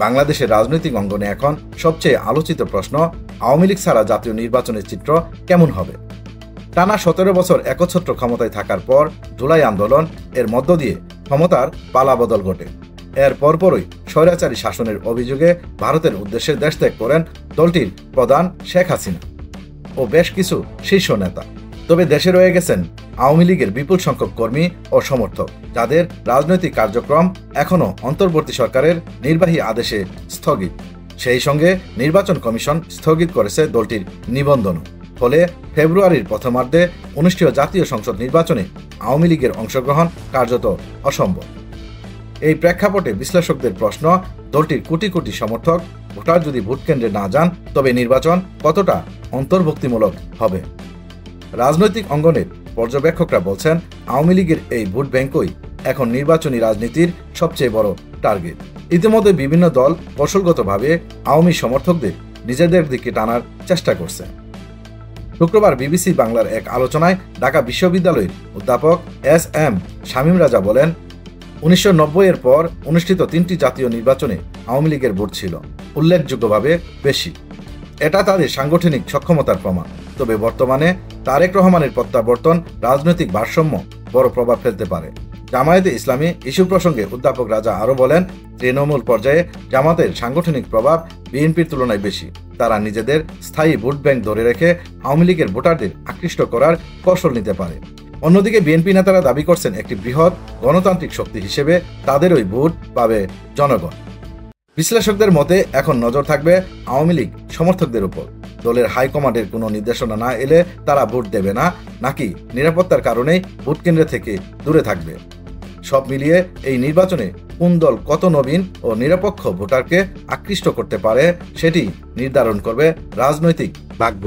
বাংলাদেশের রাজনৈতিক অঙ্গনে এখন সবচেয়ে আলোচিত প্রশ্ন, আওয়ামী লীগ ছাড়া জাতীয় নির্বাচনের চিত্র কেমন হবে? টানা 17 বছর একচ্ছত্র ক্ষমতায় থাকার পর জুলাই আন্দোলন এর মধ্য দিয়ে ক্ষমতার পালাবদল ঘটে। এর পরপরই স্বৈরাচারী শাসনের অভিযোগে ভারতের উদ্দেশ্যে দেশ ত্যাগ করেন দলটির প্রধান শেখ হাসিনা ও বেশ কিছু শীর্ষ নেতা। তবে দেশে রয়ে গেছেন আওয়ামী লীগের বিপুল সংখ্যক কর্মী ও সমর্থক, যাদের রাজনৈতিক কার্যক্রম এখনও অন্তর্বর্তী সরকারের নির্বাহী আদেশে স্থগিত। সেই সঙ্গে নির্বাচন কমিশন স্থগিত করেছে দলটির নিবন্ধনও। ফলে ফেব্রুয়ারির প্রথমার্ধে অনুষ্ঠেয় জাতীয় সংসদ নির্বাচনে আওয়ামী লীগের অংশগ্রহণ কার্যত অসম্ভব। এই প্রেক্ষাপটে বিশ্লেষকদের প্রশ্ন, দলটির কোটি কোটি সমর্থক ভোটার যদি ভোট কেন্দ্রে না যান তবে নির্বাচন কতটা অন্তর্ভুক্তিমূলক হবে? রাজনৈতিক অঙ্গনের পর্যবেক্ষকরা বলছেন, আওয়ামী লীগের এই ভোট ব্যাংকই এখন নির্বাচনী রাজনীতির সবচেয়ে বড় টার্গেট। ইতিমধ্যে বিভিন্ন দল কৌশলগতভাবে আওয়ামী সমর্থকদের নিজেদের দিকে টানার চেষ্টা করছে। শুক্রবার বিবিসি বাংলার এক আলোচনায় ঢাকা বিশ্ববিদ্যালয়ের অধ্যাপক এস.এম. শামীম রাজা বলেন, 1990-এর পর অনুষ্ঠিত 3টি জাতীয় নির্বাচনে আওয়ামী লীগের ভোট ছিল উল্লেখযোগ্যভাবে বেশি। এটা তাদের সাংগঠনিক সক্ষমতার প্রমাণ। তবে বর্তমানে তারেক রহমানের প্রত্যাবর্তন রাজনৈতিক ভারসাম্য বড় প্রভাব ফেলতে পারে। জামায়াতে ইসলামী ইস্যু প্রসঙ্গে অধ্যাপক রাজা আরও বলেন, তৃণমূল পর্যায়ে জামাতের সাংগঠনিক প্রভাব বিএনপির তুলনায় বেশি। তারা নিজেদের স্থায়ী ভোট ব্যাংক ধরে রেখে আওয়ামী লীগের ভোটারদের আকৃষ্ট করার কৌশল নিতে পারে। অন্যদিকে বিএনপি নেতারা দাবি করছেন, একটি বৃহৎ গণতান্ত্রিক শক্তি হিসেবে তাদের ওই ভোট পাবে জনগণ। বিশ্লেষকদের মতে এখন নজর থাকবে আওয়ামী লীগ সমর্থকদের উপর। দলের হাইকমান্ডের কোনো নির্দেশনা না এলে তারা ভোট দেবে না, নাকি নিরাপত্তার কারণেই ভোট কেন্দ্র থেকে দূরে থাকবে। সব মিলিয়ে এই নির্বাচনে কোন দল কত নবীন ও নিরপেক্ষ ভোটারকে আকৃষ্ট করতে পারে সেটি নির্ধারণ করবে রাজনৈতিক ভাগ্য।